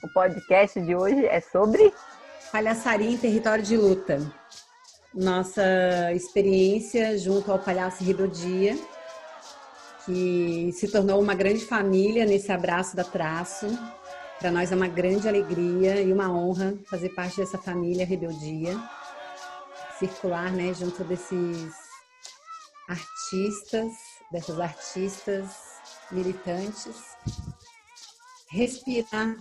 O podcast de hoje é sobre Palhaçaria em território de luta. Nossa experiência junto ao Palhaço Rebeldia, que se tornou uma grande família nesse abraço da Traço. Para nós é uma grande alegria e uma honra fazer parte dessa família Rebeldia, circular, né, junto desses artistas, dessas artistas militantes, respirar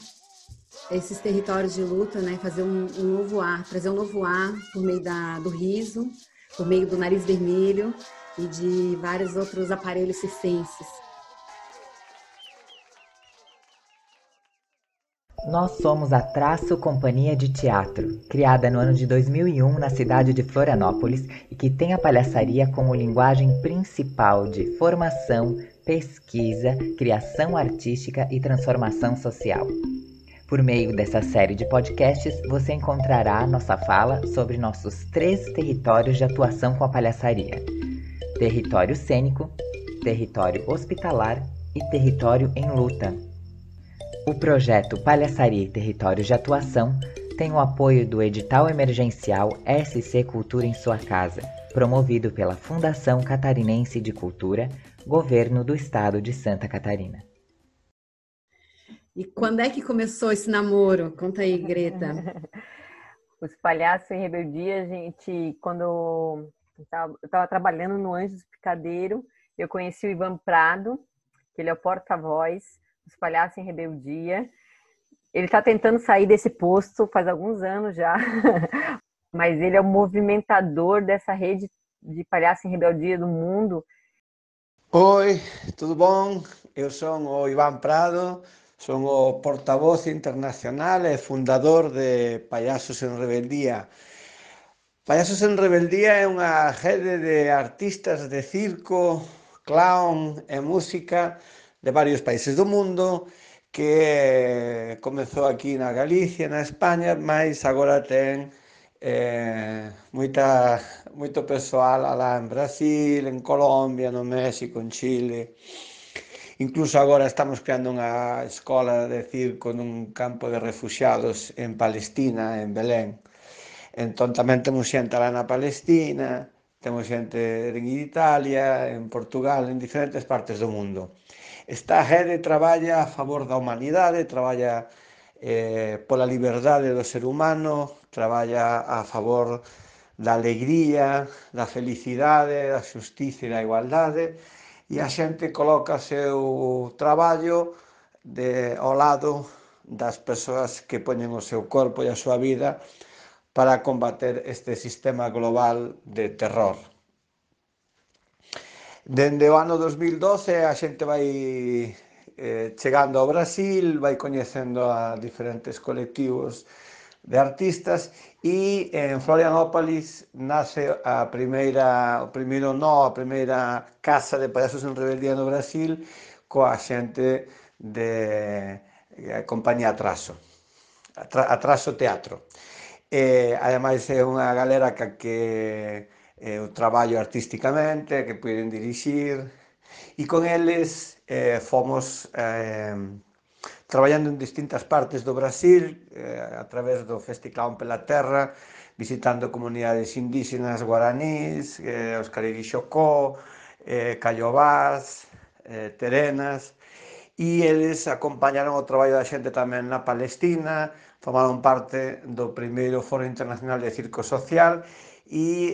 esses territórios de luta, né, fazer um novo ar, trazer um novo ar por meio do riso, por meio do nariz vermelho e de vários outros aparelhos circenses. Nós somos a Traço Companhia de Teatro, criada no ano de 2001 na cidade de Florianópolis e que tem a palhaçaria como linguagem principal de formação, pesquisa, criação artística e transformação social. Por meio dessa série de podcasts, você encontrará nossa fala sobre nossos 3 territórios de atuação com a palhaçaria: território cênico, território hospitalar e território em luta. O projeto Palhaçaria e Territórios de Atuação tem o apoio do edital emergencial SC Cultura em Sua Casa, promovido pela Fundação Catarinense de Cultura, Governo do Estado de Santa Catarina. E quando é que começou esse namoro? Conta aí, Greta. Os Palhaços em Rebeldia. Quando eu estava trabalhando no Anjos do Picadeiro, eu conheci o Ivan Prado, que ele é o porta-voz dos Palhaços em Rebeldia. Ele está tentando sair desse posto faz alguns anos já, mas ele é o movimentador dessa rede de Palhaços em Rebeldia do mundo. Oi, tudo bom? Eu sou o Ivan Prado, sou o porta-voz internacional e fundador de Palhaços en Rebeldia. Palhaços en Rebeldia é unha rede de artistas de circo, clown e música de varios países do mundo que comezou aquí na Galicia, na España, mas agora ten moito persoal alá en Brasil, en Colombia, no México, en Chile. Incluso agora estamos creando unha escola de circo nun campo de refugiados en Palestina, en Belén. Entón tamén temos xente alá na Palestina, temos xente en Italia, en Portugal, en diferentes partes do mundo. Esta rede traballa a favor da humanidade, traballa pola liberdade do ser humano, traballa a favor da alegría, da felicidade, da xustiza e da igualdade, e a xente coloca o seu traballo ao lado das persoas que poñen o seu corpo e a súa vida para combater este sistema global de terror. Dende o ano 2012 a xente vai chegando ao Brasil, vai coñecendo a diferentes colectivos de artistas e en Florianópolis nace a primeira casa de Palhaços en Rebeldia no Brasil coa xente de compañía Atraso, Atraso Teatro. Ademais é unha galera que eu traballo artísticamente, que poden dirixir, e con eles fomos traballando en distintas partes do Brasil a través do Festiclown pela Terra, visitando comunidades indígenas guaranís, os Cariri-Xocó, Caiobás, Terenas, e eles acompañaron o traballo da xente tamén na Palestina, formaron parte do primeiro Foro Internacional de Circo Social e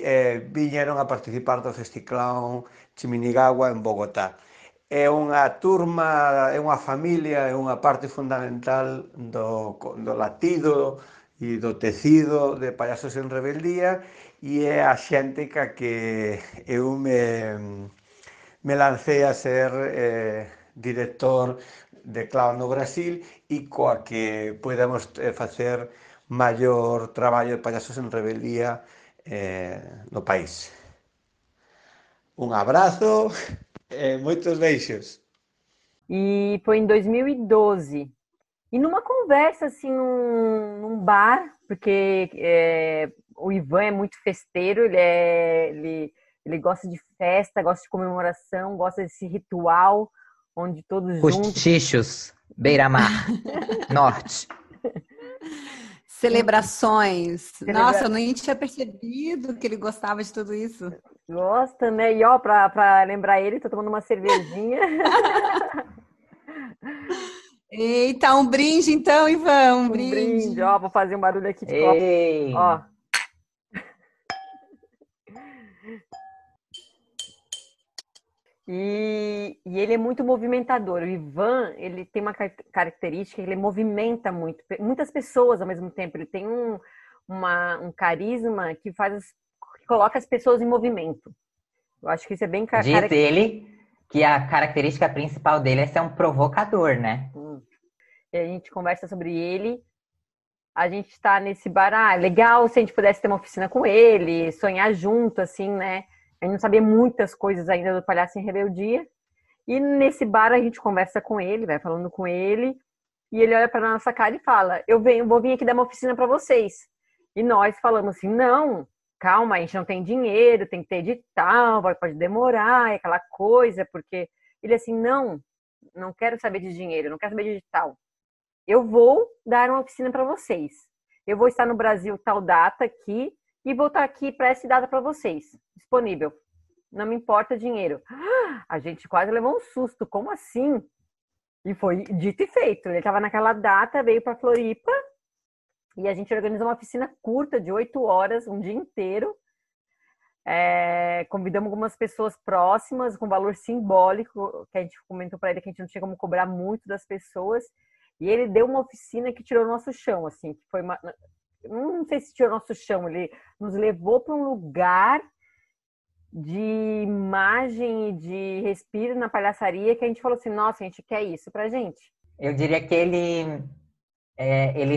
viñeron a participar do Festiclown Chiminigagua en Bogotá. É unha turma, é unha familia, é unha parte fundamental do latido e do tecido de Palhaços en Rebeldia e é a xente que eu me lancei a ser director de clown no Brasil e coa que podemos facer maior traballo de Palhaços en Rebeldia no país. Un abrazo e moitos beijos. E foi em 2012. E numa conversa, assim, num bar, porque o Ivan é muito festeiro, ele gosta de festa, gosta de comemoração, gosta desse ritual onde todos juntos... Cochichos, beira-mar, norte. Celebrações. Nossa, eu nem tinha percebido que ele gostava de tudo isso. Gosta, né? E ó, pra lembrar ele, tô tomando uma cervejinha. Eita, um brinde então, Ivan, um Um brinde. brinde, ó, vou fazer um barulho aqui de copo. Ei! Ó. E ele é muito movimentador. O Ivan, ele tem uma característica, ele movimenta muito, muitas pessoas ao mesmo tempo. Ele tem um carisma que que coloca as pessoas em movimento. Eu acho que isso é bem Diz ele que a característica principal dele é ser um provocador, né? E a gente conversa sobre ele. A gente está nesse bar, legal se a gente pudesse ter uma oficina com ele, sonhar junto, assim, né? A gente não sabia muitas coisas ainda do Palhaço em Rebeldia. E nesse bar a gente conversa com ele, vai falando com ele, e ele olha para nossa cara e fala: vou vir aqui dar uma oficina para vocês. E nós falamos assim: não, calma, a gente não tem dinheiro, tem que ter edital, pode demorar, aquela coisa, porque ele assim: não quero saber de dinheiro, não quero saber de edital. Eu vou dar uma oficina para vocês. Eu vou estar no Brasil tal data aqui e vou estar aqui para essa data para vocês, disponível. Não me importa dinheiro. A gente quase levou um susto. Como assim? E foi dito e feito. Ele estava naquela data, veio para Floripa e a gente organizou uma oficina curta de 8 horas, um dia inteiro. Convidamos algumas pessoas próximas com valor simbólico, que a gente comentou para ele que a gente não tinha como cobrar muito das pessoas. E ele deu uma oficina que tirou o nosso chão, assim, que foi não sei se tirou o nosso chão, ele nos levou para um lugar de imagem e de respiro na palhaçaria que a gente falou assim: nossa, a gente quer isso pra gente. Eu diria que ele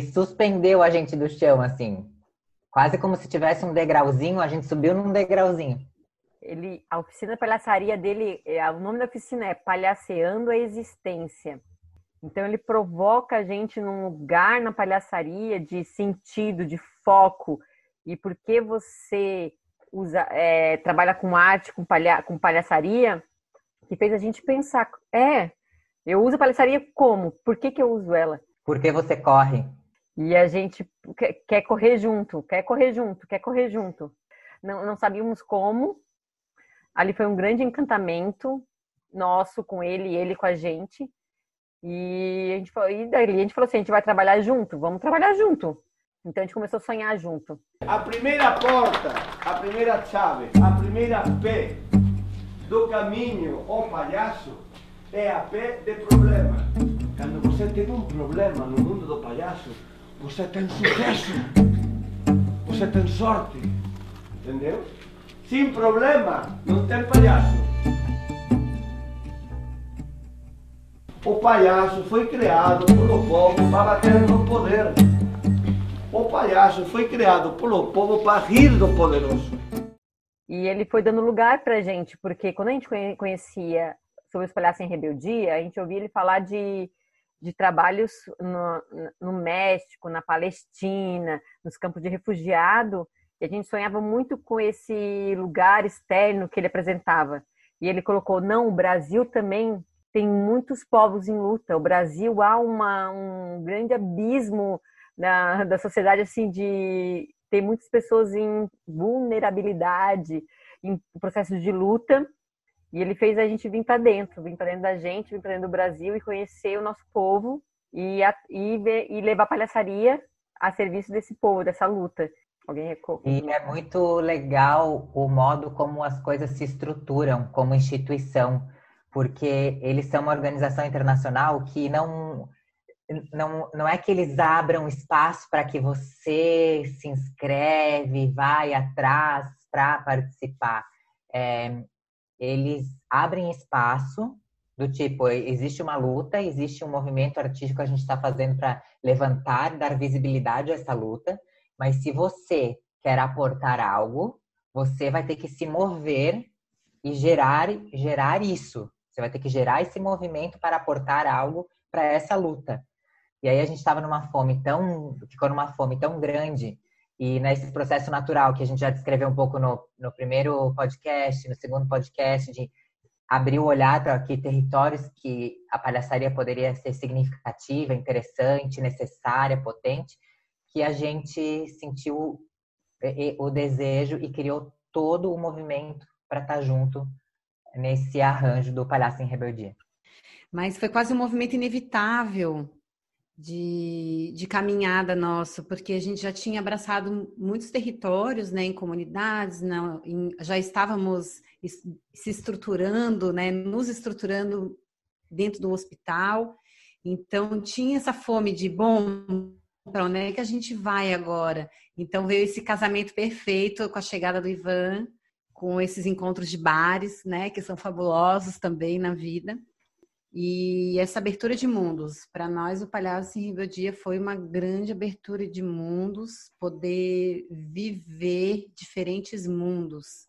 suspendeu a gente do chão, assim. Quase como se tivesse um degrauzinho, a gente subiu num degrauzinho. A oficina palhaçaria dele, o nome da oficina é Palhaceando a Existência. Então ele provoca a gente num lugar na palhaçaria de sentido, de foco. E porque você trabalha com arte, com palhaçaria, que fez a gente pensar, eu uso a palhaçaria como? Por que eu uso ela? Por que você corre? E a gente quer correr junto, quer correr junto, quer correr junto. Não sabíamos como. Ali foi um grande encantamento nosso com ele e ele com a gente. E dali a gente falou assim: a gente vai trabalhar junto, vamos trabalhar junto. Então a gente começou a sonhar junto. A primeira porta, a primeira chave, a primeira P do caminho ao palhaço é a P de problema. Quando você tem um problema no mundo do palhaço, você tem sucesso, você tem sorte, entendeu? Sem problema, não tem palhaço. O palhaço foi criado pelo povo para bater no poder. O palhaço foi criado pelo povo para rir do poderoso. E ele foi dando lugar pra gente, porque quando a gente conhecia sobre os palhaços em rebeldia, a gente ouvia ele falar de trabalhos no México, na Palestina, nos campos de refugiado, e a gente sonhava muito com esse lugar externo que ele apresentava. E ele colocou: não, o Brasil também tem muitos povos em luta. O Brasil há um grande abismo da sociedade, assim, tem muitas pessoas em vulnerabilidade, em processo de luta. E ele fez a gente vir para dentro da gente, vir para dentro do Brasil e conhecer o nosso povo e levar a palhaçaria a serviço desse povo, dessa luta. E é muito legal o modo como as coisas se estruturam como instituição, porque eles são uma organização internacional que não é que eles abram espaço para que você se inscreve, vai atrás para participar. Eles abrem espaço do tipo, existe uma luta, existe um movimento artístico que a gente está fazendo para levantar, dar visibilidade a essa luta, mas se você quer aportar algo, você vai ter que se mover e gerar isso. Você vai ter que gerar esse movimento para aportar algo para essa luta. E aí a gente ficou numa fome tão grande, e nesse processo natural que a gente já descreveu um pouco no primeiro podcast, no segundo podcast, de abrir o olhar para que territórios que a palhaçaria poderia ser significativa, interessante, necessária, potente, que a gente sentiu o desejo e criou todo o movimento para estar junto nesse arranjo do Palhaço em Rebeldia. Mas foi quase um movimento inevitável de caminhada nosso, porque a gente já tinha abraçado muitos territórios, né, em comunidades, já estávamos se estruturando, né, nos estruturando dentro do hospital. Então tinha essa fome de, bom, para onde é que a gente vai agora? Então veio esse casamento perfeito com a chegada do Ivan, com esses encontros de bares, né, que são fabulosos também na vida. E essa abertura de mundos, para nós o Palhaço em Rebeldia foi uma grande abertura de mundos, poder viver diferentes mundos.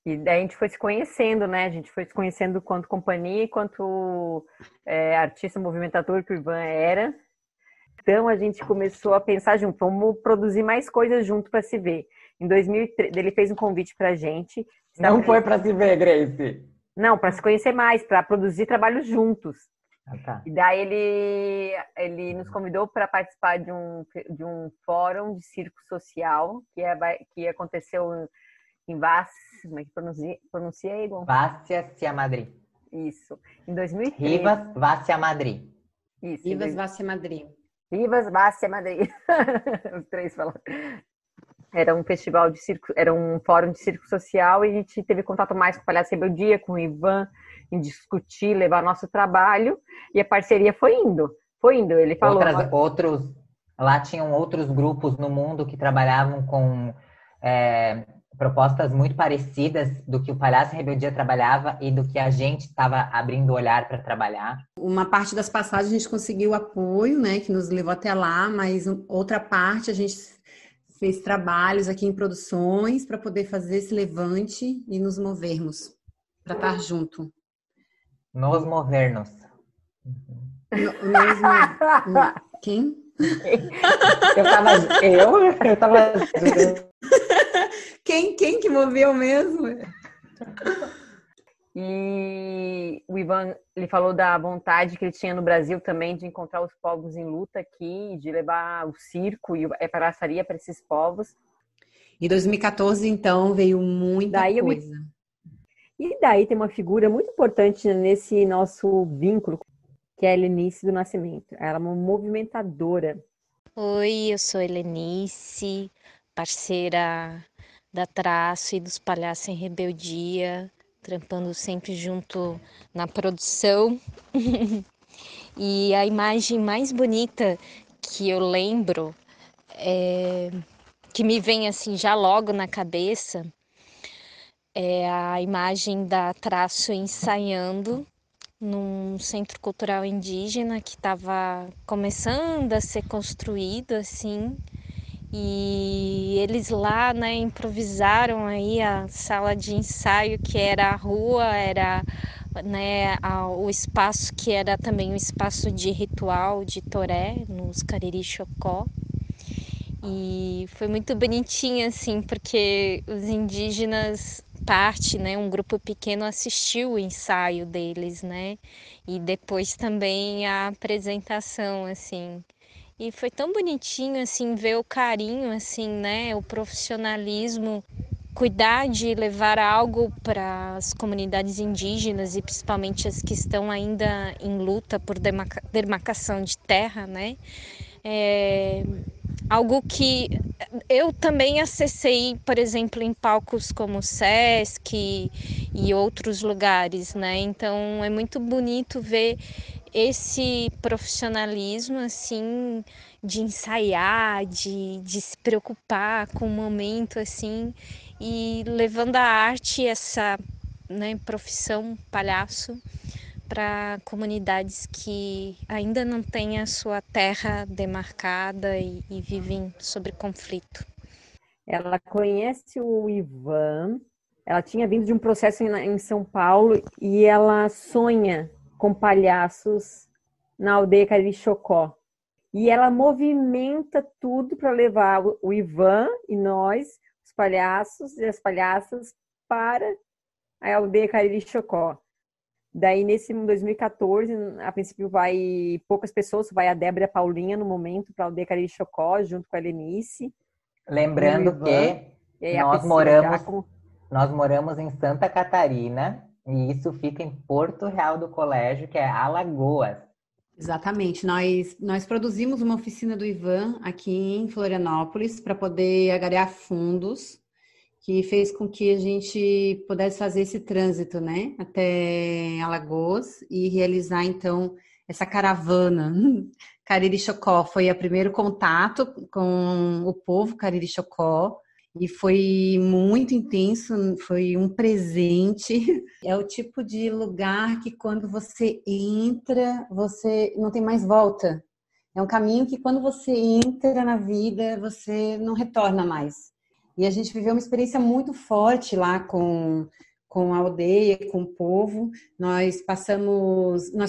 E daí a gente foi se conhecendo, né? A gente foi se conhecendo quanto companhia e quanto artista movimentador que o Ivan era. Então a gente começou a pensar junto, vamos produzir mais coisas junto para se ver. Em 2003, ele fez um convite para a gente. Não foi para se ver, Grace? Não, para se conhecer mais, para produzir trabalhos juntos. Ah, tá. E daí ele nos convidou para participar de um fórum de circo social que aconteceu em como é que pronuncia Egon? Vácia Cia Madrid. Isso. Em 2013. Rivas Vácia Madrid. Isso. Rivas Vácia Madrid. Rivas Vácia Madrid. Os três falam. Era um festival de circo, era um fórum de circo social e a gente teve contato mais com o Palhaço Rebeldia, com o Ivan, em discutir, levar nosso trabalho, e a parceria foi indo. Foi indo, ele falou. Lá tinham outros grupos no mundo que trabalhavam com propostas muito parecidas do que o Palhaço Rebeldia trabalhava e do que a gente estava abrindo o olhar para trabalhar. Uma parte das passagens a gente conseguiu apoio, né, que nos levou até lá, mas outra parte a gente fez trabalhos aqui em produções para poder fazer esse levante e nos movermos, para estar junto. Nos movermos. Quem? Eu tava... Quem que moveu mesmo? E o Ivan, ele falou da vontade que ele tinha no Brasil também de encontrar os povos em luta aqui, de levar o circo e a palhaçaria para esses povos. Em 2014, então, veio muita coisa. E daí tem uma figura muito importante nesse nosso vínculo, que é a Helenice do Nascimento. Ela é uma movimentadora. Oi, eu sou Helenice, parceira da Traço e dos Palhaços em Rebeldia, trampando sempre junto na produção. E a imagem mais bonita que eu lembro, que me vem assim já logo na cabeça, é a imagem da Traço ensaiando num centro cultural indígena que estava começando a ser construído, assim, e eles lá, né, improvisaram aí a sala de ensaio, que era a rua, era, né, o espaço que era também um espaço de ritual de toré, nos Cariri Chocó. E foi muito bonitinho, assim, porque os indígenas, né, um grupo pequeno assistiu o ensaio deles, né, e depois também a apresentação, assim. E foi tão bonitinho, assim, ver o carinho, assim, né, o profissionalismo, cuidar de levar algo para as comunidades indígenas e principalmente as que estão ainda em luta por demarcação de terra, né, algo que eu também acessei, por exemplo, em palcos como o Sesc e outros lugares, né? Então é muito bonito ver esse profissionalismo, assim, de ensaiar, de se preocupar com o momento, assim, e levando a arte, essa, né, profissão palhaço, para comunidades que ainda não têm a sua terra demarcada e vivem sobre conflito. Ela conhece o Ivan, ela tinha vindo de um processo em São Paulo e ela sonha com palhaços na aldeia Cariri Chocó. E ela movimenta tudo para levar o Ivan e nós, os palhaços e as palhaças, para a aldeia Cariri Chocó. Daí, nesse 2014, a princípio vai poucas pessoas, vai a Débora e a Paulinha no momento para a aldeia Cariri Chocó, junto com a Helenice. Lembrando que E aí a nós Priscila moramos, Giacomo. nós moramos em Santa Catarina e isso fica em Porto Real do Colégio, que é Alagoas. Exatamente. Nós produzimos uma oficina do Ivan aqui em Florianópolis para poder agregar fundos, que fez com que a gente pudesse fazer esse trânsito, né, até Alagoas e realizar, então, essa caravana. Cariri Chocó foi o primeiro contato com o povo Cariri Chocó e foi muito intenso, foi um presente. É o tipo de lugar que quando você entra, você não tem mais volta. É um caminho que quando você entra na vida, você não retorna mais. E a gente viveu uma experiência muito forte lá com a aldeia, com o povo. Nós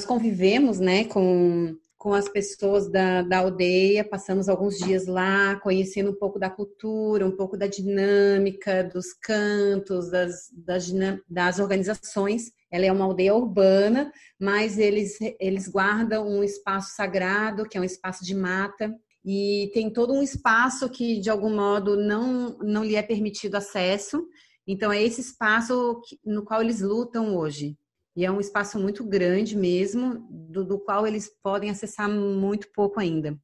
convivemos, né, com as pessoas da aldeia, passamos alguns dias lá, conhecendo um pouco da cultura, um pouco da dinâmica, dos cantos, das organizações. Ela é uma aldeia urbana, mas eles guardam um espaço sagrado, que é um espaço de mata, e tem todo um espaço que, de algum modo, não lhe é permitido acesso. Então, é esse espaço no qual eles lutam hoje. E é um espaço muito grande mesmo, do qual eles podem acessar muito pouco ainda.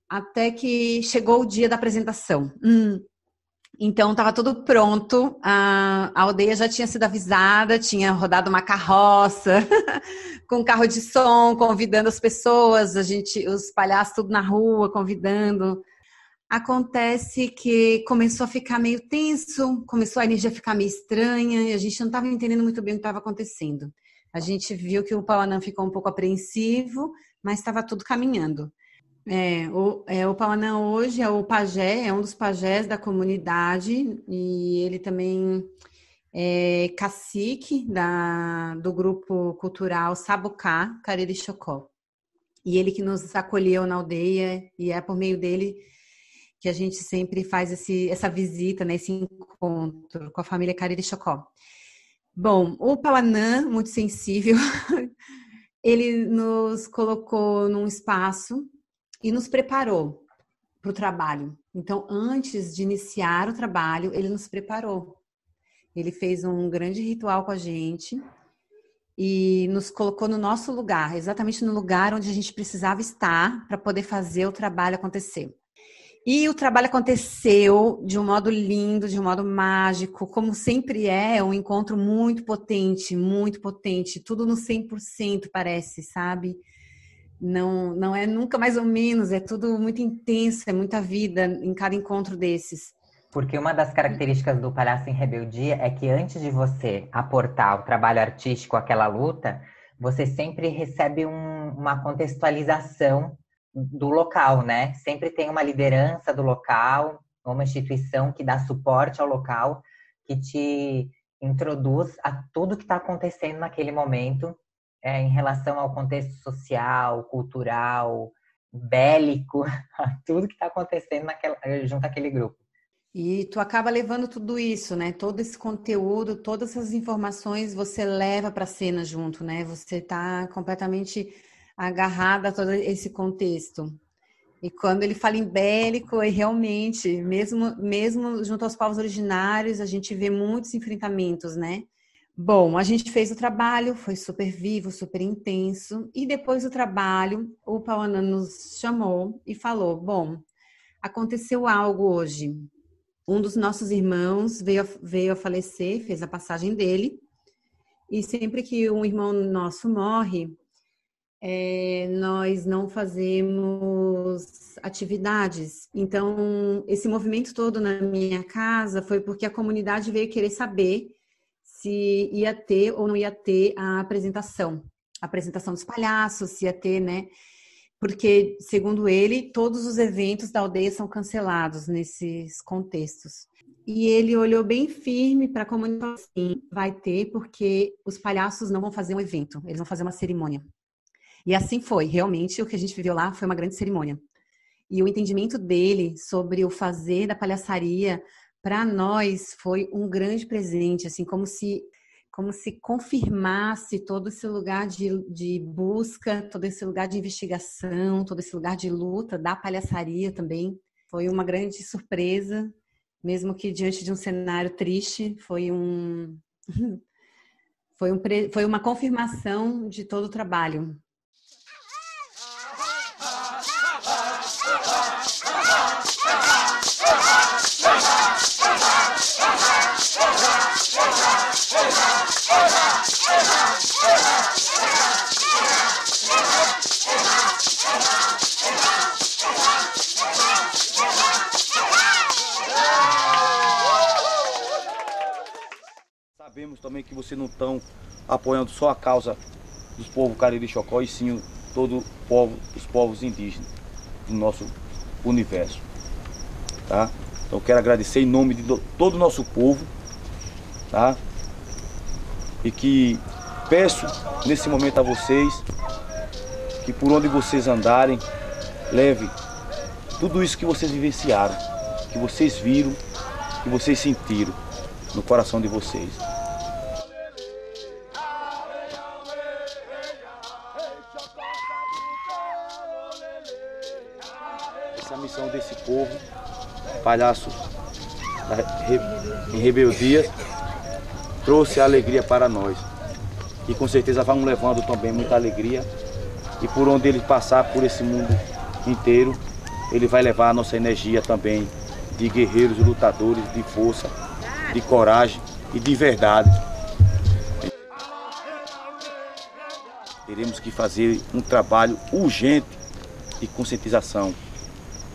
Até que chegou o dia da apresentação. Então, estava tudo pronto, a aldeia já tinha sido avisada, tinha rodado uma carroça com carro de som, convidando as pessoas, os palhaços tudo na rua, convidando. Acontece que começou a ficar meio tenso, começou a energia a ficar meio estranha, e a gente não estava entendendo muito bem o que estava acontecendo. A gente viu que o Pauanã ficou um pouco apreensivo, mas estava tudo caminhando. O Pauanã hoje é o pajé, é um dos pajés da comunidade, e ele também é cacique do grupo cultural Sabucá Cariri Chocó. E ele que nos acolheu na aldeia, e é por meio dele que a gente sempre faz essa visita, né, esse encontro com a família Cariri Chocó. Bom, o Pauanã, muito sensível, ele nos colocou num espaço e nos preparou para o trabalho. Então, antes de iniciar o trabalho, ele nos preparou. Ele fez um grande ritual com a gente e nos colocou no nosso lugar, exatamente no lugar onde a gente precisava estar para poder fazer o trabalho acontecer. E o trabalho aconteceu de um modo lindo, de um modo mágico, como sempre um encontro muito potente, tudo no 100% parece, sabe? Não é nunca mais ou menos, é tudo muito intenso, é muita vida em cada encontro desses. Porque uma das características do Palhaço em Rebeldia é que antes de você aportar o trabalho artístico àquela luta, você sempre recebe uma contextualização do local, né? Sempre tem uma liderança do local, uma instituição que dá suporte ao local, que te introduz a tudo que está acontecendo naquele momento, em relação ao contexto social, cultural, bélico, a tudo que está acontecendo junto àquele grupo. E tu acaba levando tudo isso, né? Todo esse conteúdo, todas essas informações você leva para a cena junto, né? Você está completamente agarrada a todo esse contexto. E quando ele fala em bélico, realmente, mesmo junto aos povos originários, a gente vê muitos enfrentamentos, né? Bom, a gente fez o trabalho, foi super vivo, super intenso. E depois do trabalho, o Pauanã nos chamou e falou, bom, aconteceu algo hoje. Um dos nossos irmãos veio a falecer, fez a passagem dele. E sempre que um irmão nosso morre, nós não fazemos atividades. Então, esse movimento todo na minha casa foi porque a comunidade veio querer saber se ia ter ou não ia ter a apresentação dos palhaços, se ia ter, né? Porque, segundo ele, todos os eventos da aldeia são cancelados nesses contextos. E ele olhou bem firme para a comunidade, assim, vai ter, porque os palhaços não vão fazer um evento, eles vão fazer uma cerimônia. E assim foi, realmente, o que a gente viveu lá foi uma grande cerimônia. E o entendimento dele sobre o fazer da palhaçaria, para nós, foi um grande presente, assim, como se como se confirmasse todo esse lugar de busca, todo esse lugar de investigação, todo esse lugar de luta da palhaçaria também. Foi uma grande surpresa, mesmo que diante de um cenário triste, foi uma confirmação de todo o trabalho. Sabemos também que vocês não estão apoiando só a causa dos povos Cariri e Chocó, e sim os povos indígenas do nosso universo. Tá? Então eu quero agradecer em nome de todo o nosso povo, tá? E que peço nesse momento a vocês que por onde vocês andarem, leve tudo isso que vocês vivenciaram, que vocês viram, que vocês sentiram no coração de vocês. Essa é a missão desse povo, palhaço em rebeldia, trouxe alegria para nós. E com certeza vamos levando também muita alegria. E por onde ele passar por esse mundo inteiro, ele vai levar a nossa energia também de guerreiros, lutadores, de força, de coragem e de verdade. Teremos que fazer um trabalho urgente de conscientização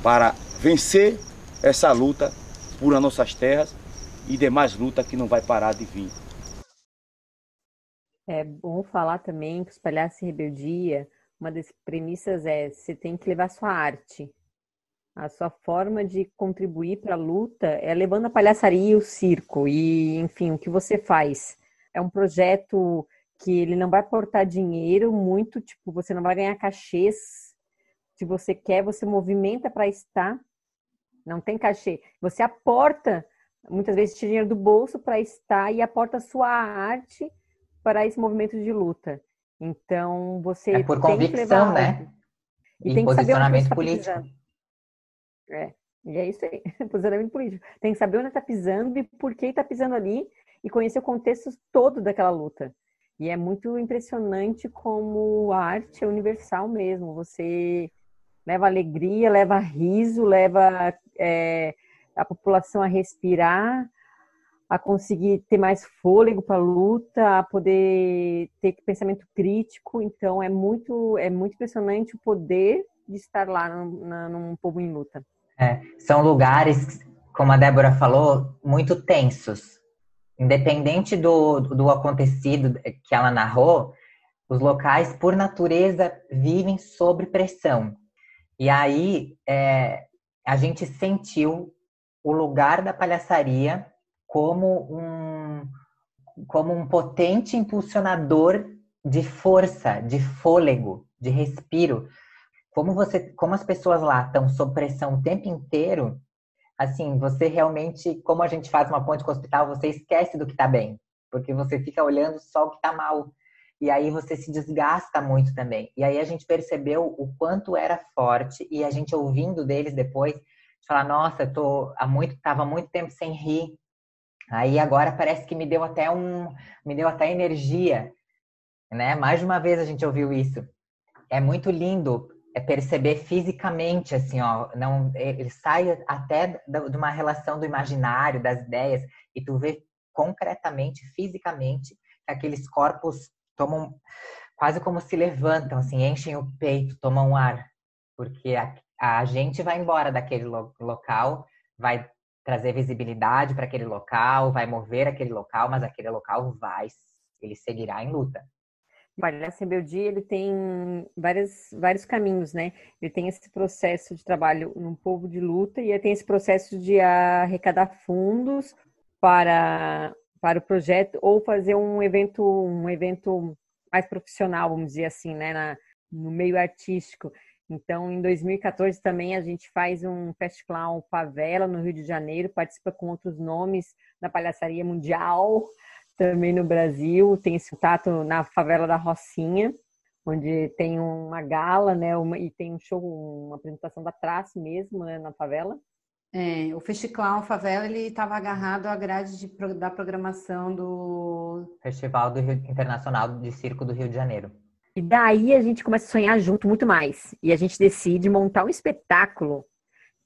para vencer essa luta por as nossas terras e demais luta que não vai parar de vir. É bom falar também que os Palhaços em Rebeldia, uma das premissas é você tem que levar sua arte. A sua forma de contribuir para a luta é levando a palhaçaria e o circo. E, enfim, o que você faz. É um projeto que ele não vai aportar dinheiro muito, tipo, você não vai ganhar cachês. Se você quer, você movimenta para estar. Não tem cachê. Você aporta, muitas vezes, tira dinheiro do bolso para estar e aporta a sua arte para esse movimento de luta. Então, você É por tem que levar convicção, né? E E tem que saber onde você posicionamento está político. pisando. E é isso aí, posicionamento político. Tem que saber onde está pisando e por que está pisando ali e conhecer o contexto todo daquela luta. E é muito impressionante como a arte é universal mesmo. Você leva alegria, leva riso, leva a população a respirar, a conseguir ter mais fôlego para a luta, a poder ter pensamento crítico. Então, é muito impressionante o poder de estar lá num povo em luta. São lugares, como a Débora falou, muito tensos. Independente do acontecido que ela narrou, os locais, por natureza, vivem sob pressão. E aí, a gente sentiu o lugar da palhaçaria como um potente impulsionador de força, de fôlego, de respiro. Como as pessoas lá estão sob pressão o tempo inteiro, assim, você realmente, como a gente faz uma ponte com o hospital, você esquece do que está bem, porque você fica olhando só o que está mal. E aí você se desgasta muito também. E aí a gente percebeu o quanto era forte, e a gente ouvindo deles depois, falar, nossa, tava há muito tempo sem rir. Aí agora parece que me deu até energia, né? Mais de uma vez a gente ouviu isso. É muito lindo perceber fisicamente, assim, ó, ele sai até de uma relação do imaginário, das ideias, e tu vê concretamente, fisicamente, que aqueles corpos tomam, quase como se levantam, assim, enchem o peito, tomam ar, porque a gente vai embora daquele local, vai trazer visibilidade para aquele local, vai mover aquele local, mas aquele local ele seguirá em luta. O Palhaço em Rebeldia, ele tem vários caminhos, né? Ele tem esse processo de trabalho num povo de luta e ele tem esse processo de arrecadar fundos para o projeto ou fazer um evento mais profissional, vamos dizer assim, né? No meio artístico. Então, em 2014 também a gente faz um Fast Clown Favela no Rio de Janeiro, participa com outros nomes na palhaçaria mundial, também no Brasil, tem esse contato na favela da Rocinha, onde tem uma gala, né, e tem um show, uma apresentação da Traço mesmo, né, na favela. O Festival Favela, ele estava agarrado à grade da programação do Festival Internacional de Circo do Rio de Janeiro. E daí a gente começa a sonhar junto muito mais. E a gente decide montar um espetáculo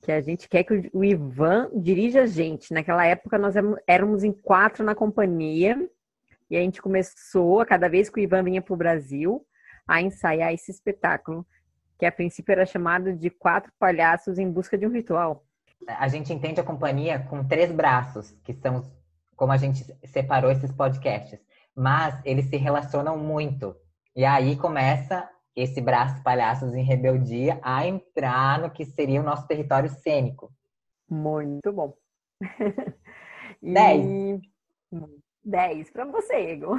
que a gente quer que o Ivan dirija a gente. Naquela época nós éramos em 4 na companhia e a gente começou, a cada vez que o Ivan vinha para o Brasil, a ensaiar esse espetáculo, que a princípio era chamado de 4 palhaços em busca de um ritual. A gente entende a companhia com 3 braços, que são como a gente separou esses podcasts, mas eles se relacionam muito. E aí começa esse braço Palhaços em Rebeldia a entrar no que seria o nosso território cênico. Muito bom. 10. 10 para você, Igor.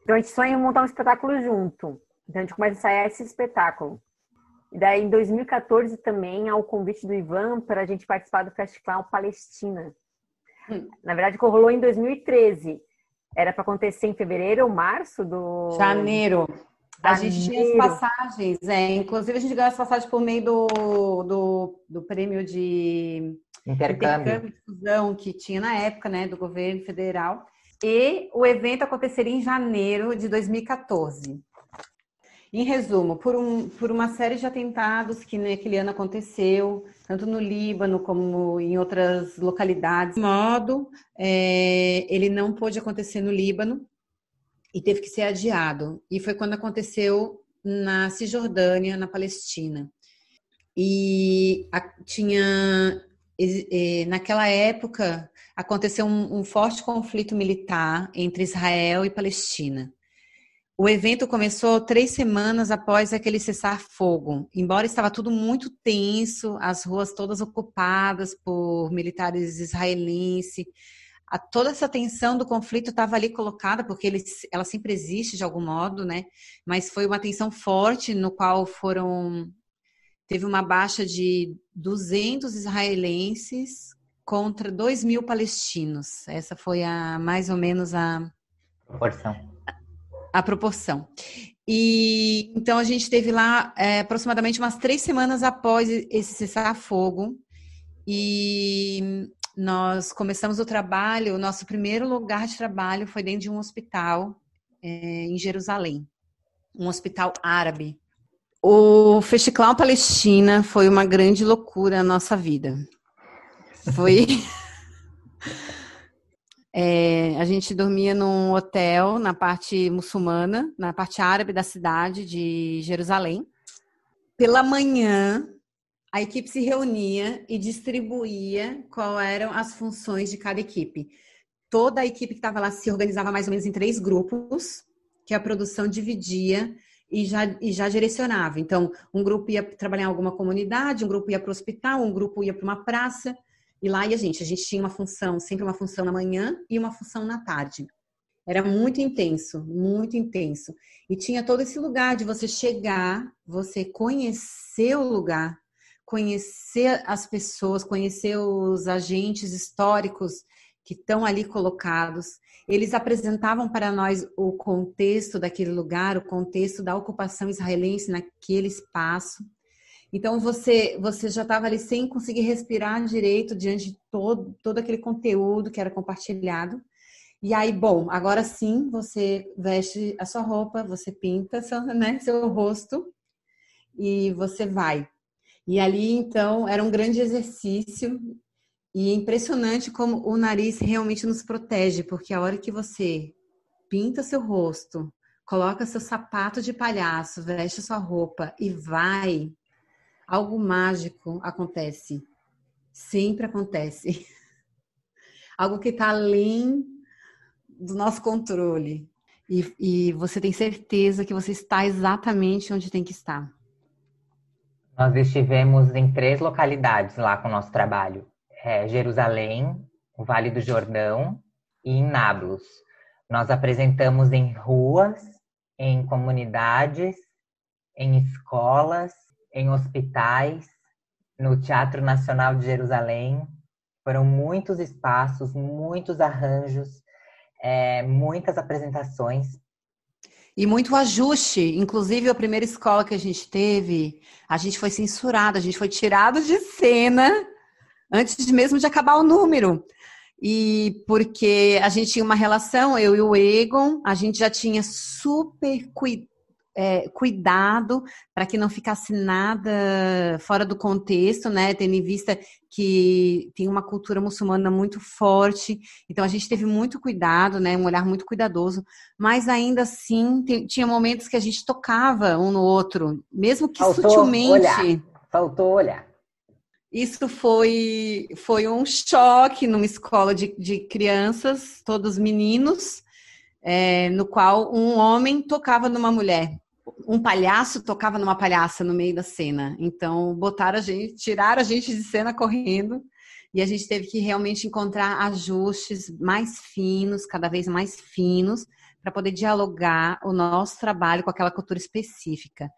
Então a gente sonha em montar um espetáculo junto. Então a gente começa a ensaiar esse espetáculo. E daí em 2014 também há o convite do Ivan para a gente participar do Festival Palestina. Na verdade, rolou em 2013. Era para acontecer em fevereiro ou março do... Janeiro. A gente tinha as passagens, inclusive a gente ganhou as passagens por meio do prêmio de intercâmbio de fusão que tinha na época, né, do governo federal. E o evento aconteceria em janeiro de 2014. Em resumo, por uma série de atentados que naquele ano aconteceu, tanto no Líbano como em outras localidades, de modo, ele não pôde acontecer no Líbano e teve que ser adiado. E foi quando aconteceu na Cisjordânia, na Palestina. E naquela época aconteceu um forte conflito militar entre Israel e Palestina. O evento começou 3 semanas após aquele cessar-fogo. Embora estava tudo muito tenso, as ruas todas ocupadas por militares israelenses, toda essa tensão do conflito estava ali colocada, porque ela sempre existe de algum modo, né? Mas foi uma tensão forte, no qual teve uma baixa de 200 israelenses contra 2.000 palestinos. Essa foi mais ou menos a proporção. E então a gente teve lá aproximadamente umas 3 semanas após esse cessar-fogo e nós começamos o trabalho. O nosso primeiro lugar de trabalho foi dentro de um hospital em Jerusalém, um hospital árabe. O Festival Palestina foi uma grande loucura na nossa vida. Foi... a gente dormia num hotel na parte muçulmana, na parte árabe da cidade de Jerusalém. Pela manhã, a equipe se reunia e distribuía quais eram as funções de cada equipe. Toda a equipe que estava lá se organizava mais ou menos em 3 grupos, que a produção dividia e já direcionava. Então, um grupo ia trabalhar em alguma comunidade, um grupo ia para o hospital, um grupo ia para uma praça. E lá a gente tinha uma função, sempre uma função na manhã e uma função na tarde. Era muito intenso, muito intenso. E tinha todo esse lugar de você chegar, você conhecer o lugar, conhecer as pessoas, conhecer os agentes históricos que estão ali colocados. Eles apresentavam para nós o contexto daquele lugar, o contexto da ocupação israelense naquele espaço. Então, você já estava ali sem conseguir respirar direito diante de todo aquele conteúdo que era compartilhado. E aí, bom, agora sim, você veste a sua roupa, você pinta seu rosto e você vai. E ali, então, era um grande exercício e é impressionante como o nariz realmente nos protege, porque a hora que você pinta seu rosto, coloca seu sapato de palhaço, veste sua roupa e vai... Algo mágico acontece. Sempre acontece. Algo que está além do nosso controle. E você tem certeza que você está exatamente onde tem que estar. Nós estivemos em 3 localidades lá com o nosso trabalho. Jerusalém, o Vale do Jordão e em Nablus. Nós apresentamos em ruas, em comunidades, em escolas, em hospitais, no Teatro Nacional de Jerusalém. Foram muitos espaços, muitos arranjos. muitas apresentações. E muito ajuste. Inclusive, a primeira escola que a gente teve, a gente foi censurado, a gente foi tirado de cena antes mesmo de acabar o número. E porque a gente tinha uma relação, eu e o Egon, a gente já tinha super cuidado para que não ficasse nada fora do contexto, né? Tendo em vista que tem uma cultura muçulmana muito forte, então a gente teve muito cuidado, né? Um olhar muito cuidadoso, mas ainda assim tinha momentos que a gente tocava um no outro, mesmo que sutilmente. Faltou olhar. Isso foi um choque numa escola de crianças, todos meninos, no qual um homem tocava numa mulher. Um palhaço tocava numa palhaça no meio da cena. Então, tiraram a gente de cena correndo, e a gente teve que realmente encontrar ajustes mais finos, cada vez mais finos, para poder dialogar o nosso trabalho com aquela cultura específica.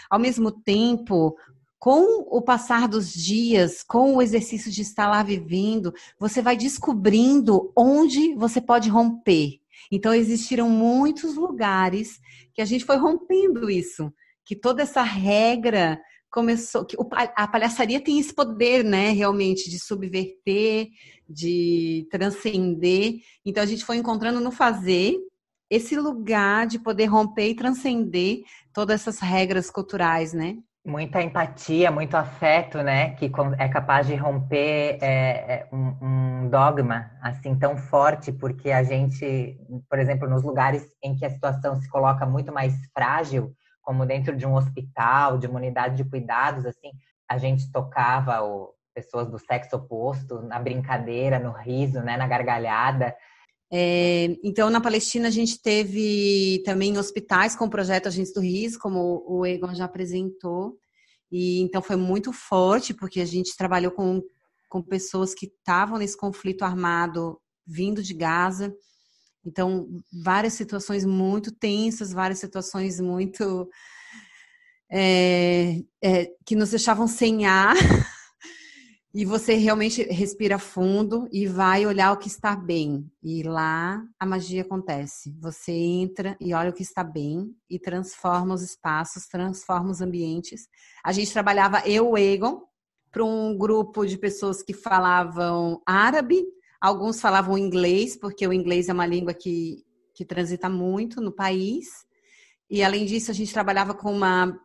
Ao mesmo tempo, com o passar dos dias, com o exercício de estar lá vivendo, você vai descobrindo onde você pode romper. Então, existiram muitos lugares que a gente foi rompendo isso, que toda essa regra começou, que a palhaçaria tem esse poder, né, realmente, de subverter, de transcender. Então, a gente foi encontrando no fazer esse lugar de poder romper e transcender todas essas regras culturais, né? Muita empatia, muito afeto, né? Que é capaz de romper um dogma assim tão forte, porque a gente, por exemplo, nos lugares em que a situação se coloca muito mais frágil, como dentro de um hospital, de uma unidade de cuidados, assim, a gente tocava pessoas do sexo oposto na brincadeira, no riso, né? Na gargalhada. Então, na Palestina, a gente teve também hospitais com o projeto Agentes do Riso, como o Egon já apresentou. E então foi muito forte, porque a gente trabalhou com pessoas que estavam nesse conflito armado vindo de Gaza. Então, várias situações muito tensas, várias situações muito que nos deixavam sem ar. E você realmente respira fundo e vai olhar o que está bem. E lá a magia acontece. Você entra e olha o que está bem e transforma os espaços, transforma os ambientes. A gente trabalhava, eu e o Egon, para um grupo de pessoas que falavam árabe. Alguns falavam inglês, porque o inglês é uma língua que transita muito no país. E, além disso, a gente trabalhava com uma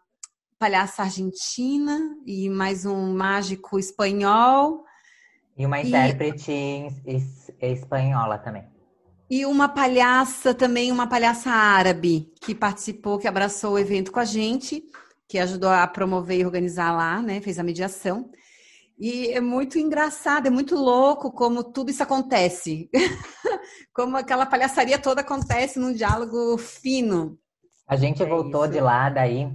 palhaça argentina e mais um mágico espanhol. E uma intérprete espanhola também. E uma palhaça também, uma palhaça árabe, que participou, que abraçou o evento com a gente, que ajudou a promover e organizar lá, né? Fez a mediação. E é muito engraçado, é muito louco como tudo isso acontece. Como aquela palhaçaria toda acontece num diálogo fino. A gente voltou de lá daí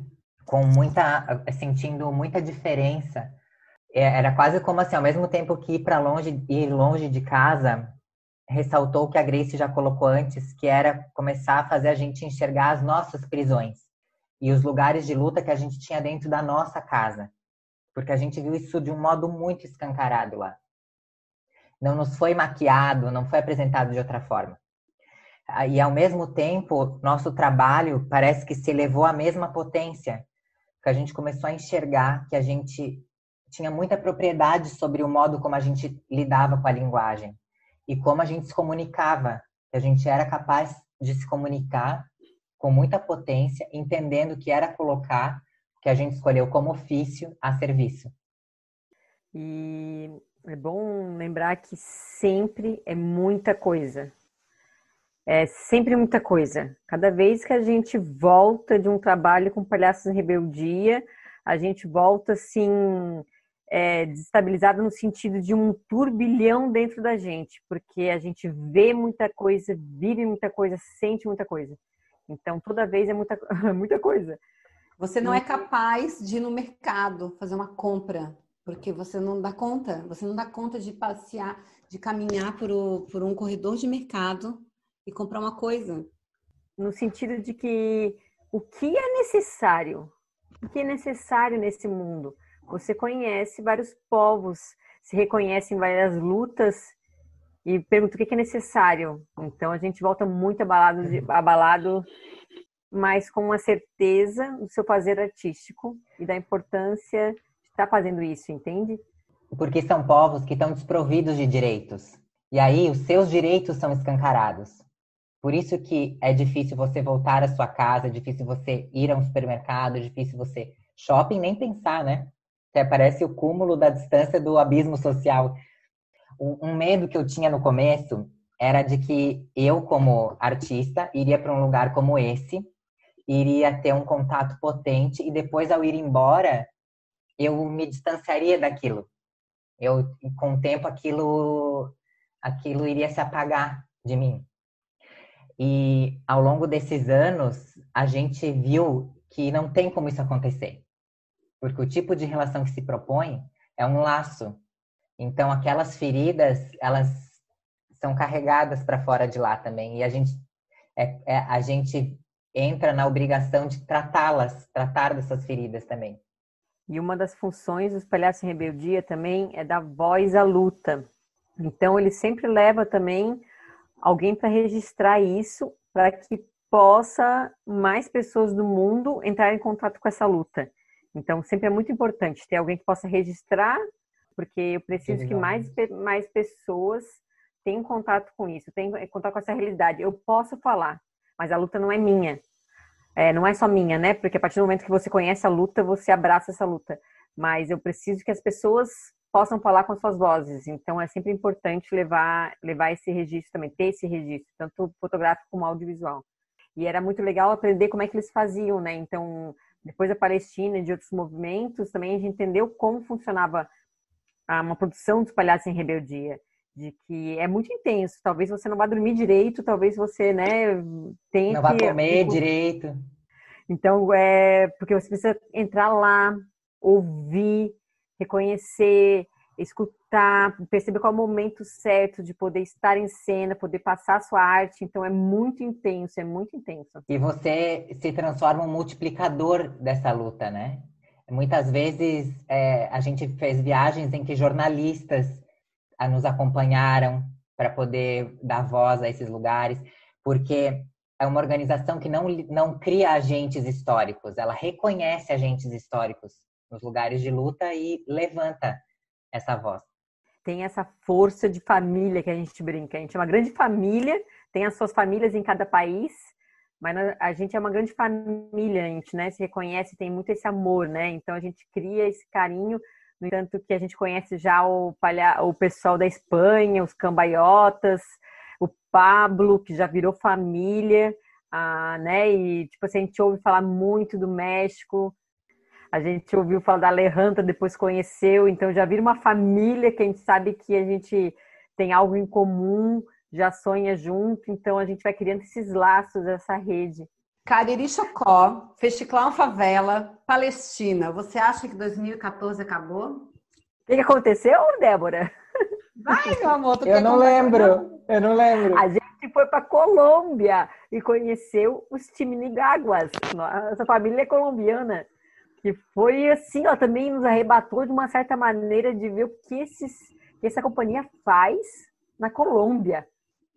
sentindo muita diferença. Era quase como assim, ao mesmo tempo que ir longe de casa, ressaltou o que a Grace já colocou antes, que era começar a fazer a gente enxergar as nossas prisões e os lugares de luta que a gente tinha dentro da nossa casa. Porque a gente viu isso de um modo muito escancarado lá. Não nos foi maquiado, não foi apresentado de outra forma. E, ao mesmo tempo, nosso trabalho parece que se elevou à mesma potência, que a gente começou a enxergar que a gente tinha muita propriedade sobre o modo como a gente lidava com a linguagem e como a gente se comunicava, que a gente era capaz de se comunicar com muita potência, entendendo que era colocar o que a gente escolheu como ofício a serviço. E é bom lembrar que sempre é muita coisa. É sempre muita coisa. Cada vez que a gente volta de um trabalho com Palhaços em Rebeldia, a gente volta assim, desestabilizado no sentido de um turbilhão dentro da gente, porque a gente vê muita coisa, vive muita coisa, sente muita coisa. Então, toda vez é muita, muita coisa. Você não é capaz de ir no mercado fazer uma compra, porque você não dá conta de passear, de caminhar por um corredor de mercado e comprar uma coisa. No sentido de que o que é necessário? O que é necessário nesse mundo? Você conhece vários povos, se reconhece em várias lutas e pergunta o que é necessário. Então a gente volta muito abalado, mas com uma certeza do seu fazer artístico e da importância de estar fazendo isso, entende? Porque são povos que estão desprovidos de direitos. E aí os seus direitos são escancarados. Por isso que é difícil você voltar à sua casa, é difícil você ir a um supermercado, é difícil você... Shopping nem pensar, né? Até parece o cúmulo da distância do abismo social. Um medo que eu tinha no começo era de que eu, como artista, iria para um lugar como esse, iria ter um contato potente e depois, ao ir embora, eu me distanciaria daquilo. Com o tempo, aquilo iria se apagar de mim. E ao longo desses anos, a gente viu que não tem como isso acontecer. Porque o tipo de relação que se propõe é um laço. Então, aquelas feridas, elas são carregadas para fora de lá também. E a gente entra na obrigação de tratar dessas feridas também. E uma das funções dos Palhaços em Rebeldia também é dar voz à luta. Então, ele sempre leva também alguém para registrar isso, para que possa mais pessoas do mundo entrar em contato com essa luta. Então, sempre é muito importante ter alguém que possa registrar, porque eu preciso que mais pessoas tenham contato com isso, tenham contato com essa realidade. Eu posso falar, mas a luta não é minha. Não é só minha, né? Porque a partir do momento que você conhece a luta, você abraça essa luta. Mas eu preciso que as pessoas possam falar com as suas vozes. Então, é sempre importante levar esse registro também, ter esse registro, tanto fotográfico como audiovisual. E era muito legal aprender como é que eles faziam, né? Então, depois da Palestina e de outros movimentos, também a gente entendeu como funcionava uma produção dos Palhaços em Rebeldia. De que é muito intenso. Talvez você não vá dormir direito, talvez você, né, tenha não vai comer direito. Então, porque você precisa entrar lá, ouvir, reconhecer, escutar, perceber qual é o momento certo de poder estar em cena, poder passar a sua arte. Então, é muito intenso, é muito intenso. E você se transforma um multiplicador dessa luta, né? Muitas vezes a gente fez viagens em que jornalistas nos acompanharam para poder dar voz a esses lugares, porque é uma organização que não cria agentes históricos, ela reconhece agentes históricos nos lugares de luta e levanta essa voz. Tem essa força de família que a gente brinca. A gente é uma grande família, tem as suas famílias em cada país, mas a gente é uma grande família, a gente, né, se reconhece, tem muito esse amor, né? Então a gente cria esse carinho. No entanto, que a gente conhece já o pessoal da Espanha, os cambaiotas, o Pablo, que já virou família, né? E tipo assim, a gente ouve falar muito do México, a gente ouviu falar da Alejandra, depois conheceu, então já vira uma família que a gente sabe que a gente tem algo em comum, já sonha junto, então a gente vai criando esses laços, essa rede. Cariri Chocó, Festival Favela, Palestina. Você acha que 2014 acabou? O que aconteceu, Débora? Vai, meu amor. Eu não lembro. A gente foi para Colômbia e conheceu os Chiminigaguas. Nossa família é colombiana. Que foi assim, ó, também nos arrebatou de uma certa maneira de ver o que essa companhia faz na Colômbia.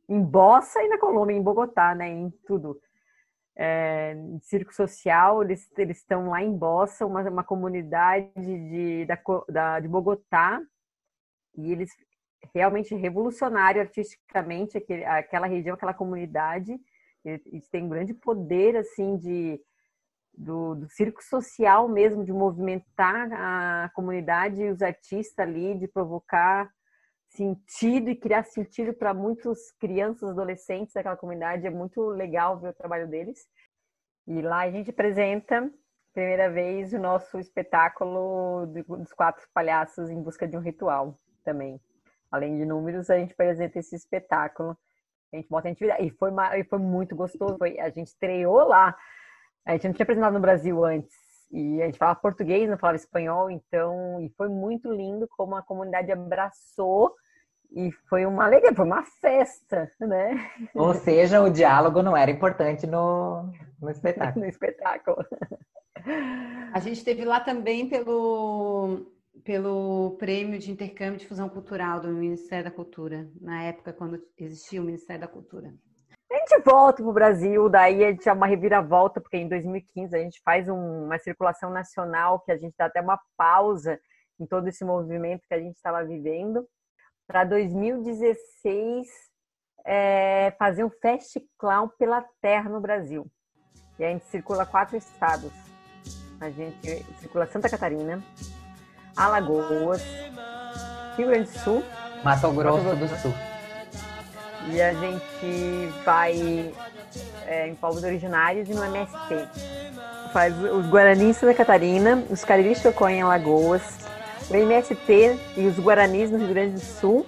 Em Bossa e na Colômbia, em Bogotá, né? Em tudo. Circo social, eles estão lá em Bossa, uma comunidade de Bogotá, e eles realmente revolucionário artisticamente aquela região, aquela comunidade. Eles têm um grande poder assim do circo social mesmo, de movimentar a comunidade e os artistas ali, de provocar sentido e criar sentido para muitas crianças, adolescentes daquela comunidade. É muito legal ver o trabalho deles. E lá a gente apresenta, primeira vez, o nosso espetáculo dos 4 palhaços em busca de um ritual também. Além de números, a gente apresenta esse espetáculo. A gente bota em atividade. E foi muito gostoso. A gente estreou lá. A gente não tinha apresentado no Brasil antes. E a gente falava português, não falava espanhol. Então, e foi muito lindo como a comunidade abraçou. E foi uma alegria, foi uma festa, né? Ou seja, o diálogo não era importante no espetáculo. No espetáculo. A gente esteve lá também pelo pelo prêmio de intercâmbio de difusão cultural do Ministério da Cultura, na época quando existia o Ministério da Cultura. A gente volta para o Brasil, daí a gente é uma reviravolta, porque em 2015 a gente faz uma circulação nacional, que a gente dá até uma pausa em todo esse movimento que a gente estava vivendo. Para 2016, fazer um Fest Clown pela terra no Brasil. E a gente circula 4 estados. A gente circula Santa Catarina, Alagoas, Rio Grande do Sul, Mato Grosso do Sul. E a gente vai em povos originários e no MST. Faz os Guarani em Santa Catarina, os Cariri Chocó em Alagoas, o MST e os Guaranis no Rio Grande do Sul,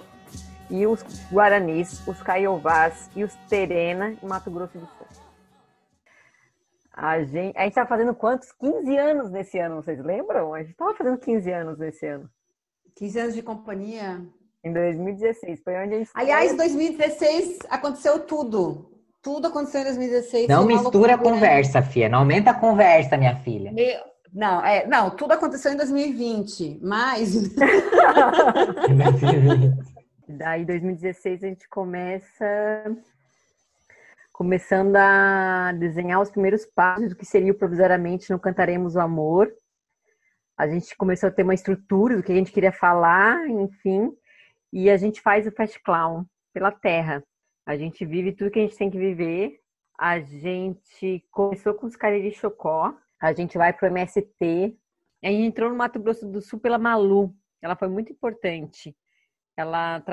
e os Guaranis, os Caiovás e os Terena em Mato Grosso do Sul. A gente tá fazendo quantos? 15 anos nesse ano, vocês lembram? A gente estava fazendo 15 anos nesse ano. 15 anos de companhia. Em 2016, foi onde a gente... Aliás, em 2016 aconteceu tudo. Tudo aconteceu em 2016. Não mistura a conversa, Fia. Não aumenta a conversa, minha filha. Não, tudo aconteceu em 2020, mas... Daí, em 2016, a gente começando a desenhar os primeiros passos do que seria o Provisoriamente Não Cantaremos o Amor. A gente começou a ter uma estrutura do que a gente queria falar, enfim, e a gente faz o Fest Clown pela terra. A gente vive tudo que a gente tem que viver. A gente começou com os Cariri Chocó, a gente vai para o MST, a gente entrou no Mato Grosso do Sul pela Malu. Ela foi muito importante. Ela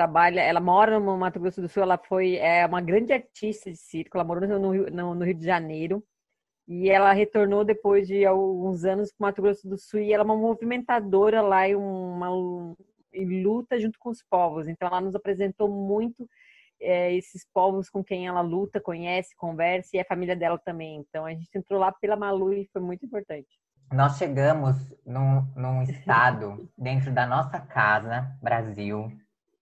mora no Mato Grosso do Sul, ela é uma grande artista de circo, ela morou no Rio de Janeiro, e ela retornou depois de alguns anos para o Mato Grosso do Sul, e ela é uma movimentadora lá e luta junto com os povos. Então ela nos apresentou muito esses povos com quem ela luta, conhece, conversa, e a família dela também. Então a gente entrou lá pela Malu e foi muito importante. Nós chegamos num estado dentro da nossa casa, Brasil,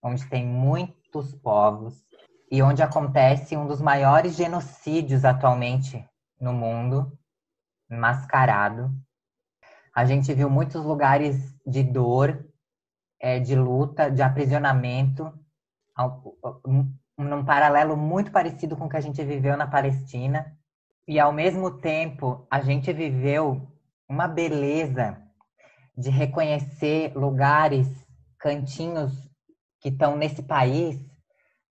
onde tem muitos povos e onde acontece um dos maiores genocídios atualmente no mundo, mascarado. A gente viu muitos lugares de dor, de luta, de aprisionamento, num paralelo muito parecido com o que a gente viveu na Palestina. E, ao mesmo tempo, a gente viveu uma beleza de reconhecer lugares, cantinhos que estão nesse país,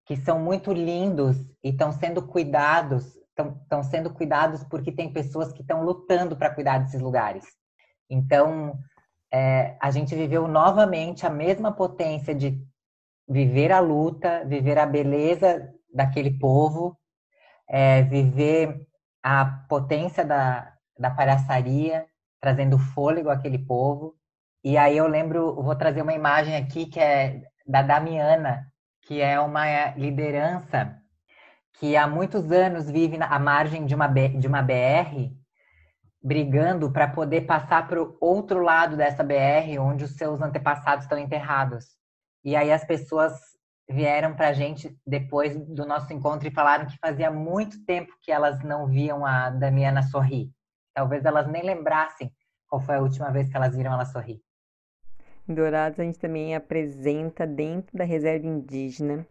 que são muito lindos e estão sendo cuidados porque tem pessoas que estão lutando para cuidar desses lugares. Então, a gente viveu novamente a mesma potência de viver a luta, viver a beleza daquele povo, viver a potência da palhaçaria, trazendo fôlego àquele povo. E aí eu vou trazer uma imagem aqui que é da Damiana, que é uma liderança que há muitos anos vive à margem de uma BR, brigando para poder passar para o outro lado dessa BR, onde os seus antepassados estão enterrados. E aí as pessoas vieram para a gente depois do nosso encontro e falaram que fazia muito tempo que elas não viam a Damiana sorrir. Talvez elas nem lembrassem qual foi a última vez que elas viram ela sorrir. Em Dourados, a gente também apresenta dentro da reserva indígena,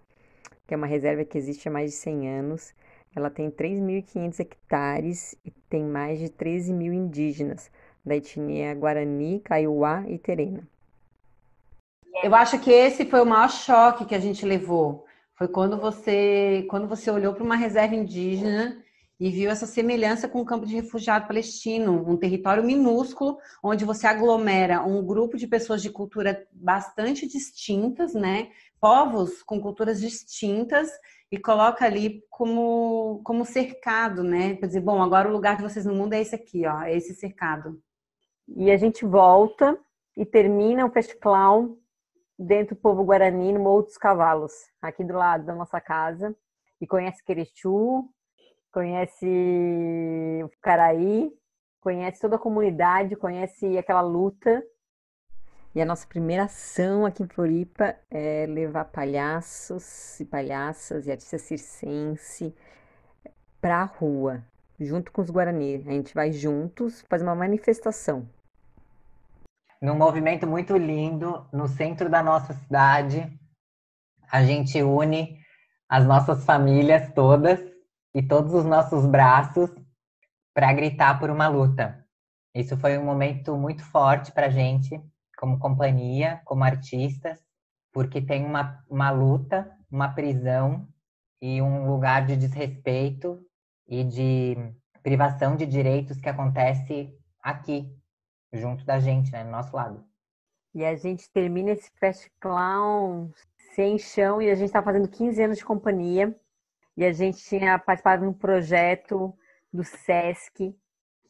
que é uma reserva que existe há mais de 100 anos. Ela tem 3.500 hectares e tem mais de 13 mil indígenas, da etnia Guarani, Kaiowá e Terena. Eu acho que esse foi o maior choque que a gente levou. Foi quando você olhou para uma reserva indígena e viu essa semelhança com o campo de refugiado palestino, um território minúsculo, onde você aglomera um grupo de pessoas de cultura bastante distintas, né? Povos com culturas distintas, e coloca ali como cercado, né? Para dizer, bom, agora o lugar de vocês no mundo é esse aqui, ó, é esse cercado. E a gente volta e termina o Fest Clown dentro do povo Guarani, no Morro dos Cavalos, aqui do lado da nossa casa, e conhece Querechu, conhece o Caraí, conhece toda a comunidade, conhece aquela luta. E a nossa primeira ação aqui em Floripa é levar palhaços e palhaças e artistas circense para a rua, junto com os Guarani. A gente vai juntos fazer uma manifestação. num movimento muito lindo, no centro da nossa cidade, a gente une as nossas famílias todas e todos os nossos braços para gritar por uma luta. Isso foi um momento muito forte para a gente, como companhia, como artistas, porque tem uma luta, uma prisão e um lugar de desrespeito e de privação de direitos que acontece aqui, junto da gente, né, no nosso lado. E a gente termina esse Fast Clown sem chão e a gente está fazendo 15 anos de companhia. E a gente tinha participado de um projeto do SESC,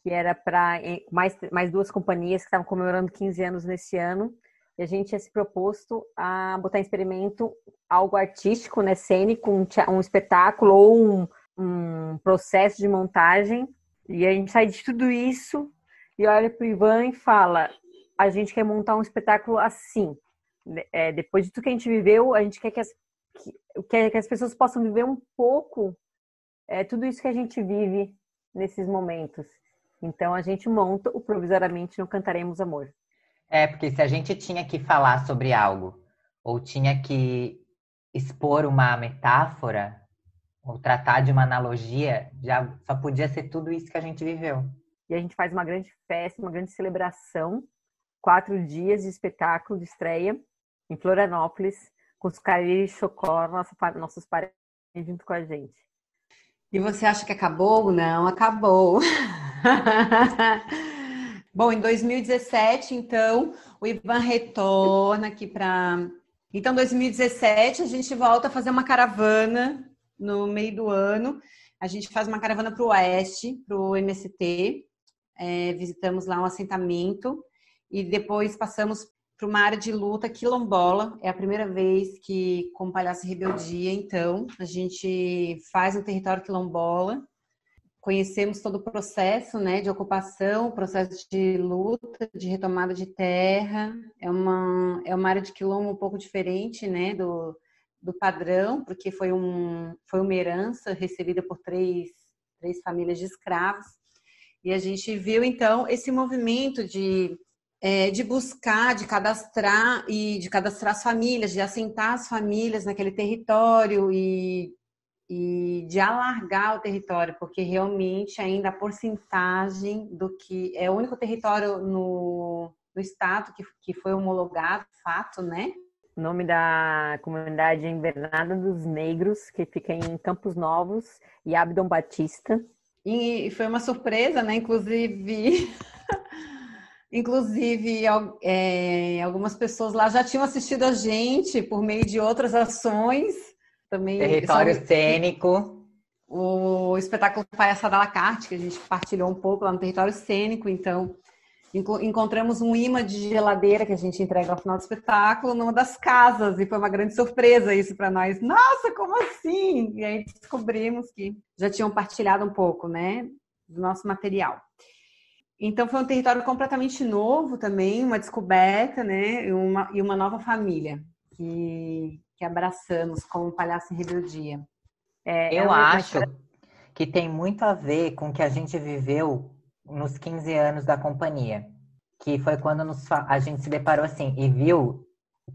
que era para mais duas companhias que estavam comemorando 15 anos nesse ano. E a gente tinha se proposto a botar em experimento algo artístico, né, cênico, um espetáculo ou um processo de montagem. E a gente sai de tudo isso e olha para o Ivan e fala: a gente quer montar um espetáculo assim. Depois de tudo que a gente viveu, a gente quer que as pessoas possam viver um pouco tudo isso que a gente vive nesses momentos. Então a gente monta o Provisoriamente Não Cantaremos Amor. Porque se a gente tinha que falar sobre algo, ou tinha que expor uma metáfora, ou tratar de uma analogia, já só podia ser tudo isso que a gente viveu. E a gente faz uma grande festa, uma grande celebração, 4 dias de espetáculo de estreia em Florianópolis, com os Cariri Chocó, nossos parentes junto com a gente. E você acha que acabou? Não, acabou. Bom, em 2017, então, o Ivan retorna aqui para... Então, em 2017, a gente volta a fazer uma caravana no meio do ano. A gente faz uma caravana para o Oeste, para o MST. Visitamos lá um assentamento e depois passamos para uma área de luta quilombola. É a primeira vez que, como Palhaço Rebeldia, então, a gente faz um território quilombola. Conhecemos todo o processo, né, de ocupação, processo de luta, de retomada de terra. É uma área de quilombo um pouco diferente, né, do padrão, porque foi uma herança recebida por três famílias de escravos. E a gente viu, então, esse movimento de buscar, de cadastrar as famílias, de assentar as famílias naquele território e de alargar o território, porque realmente ainda a porcentagem do que é o único território no estado que foi homologado, fato, né? O nome da comunidade é Invernada dos Negros, que fica em Campos Novos e Abdon Batista. E foi uma surpresa, né? Inclusive, algumas pessoas lá já tinham assistido a gente por meio de outras ações. Também, território cênico. O espetáculo Palhaçada à la carte, que a gente compartilhou um pouco lá no território cênico. Então, encontramos um imã de geladeira que a gente entrega ao final do espetáculo numa das casas. E foi uma grande surpresa isso para nós. Nossa, como assim? E aí descobrimos que já tinham partilhado um pouco, né, do nosso material. Então, foi um território completamente novo também, uma descoberta, né, e uma nova família que abraçamos como Palhaço em Rebeldia. Eu acho que tem muito a ver com o que a gente viveu nos 15 anos da companhia, que foi quando a gente se deparou assim e viu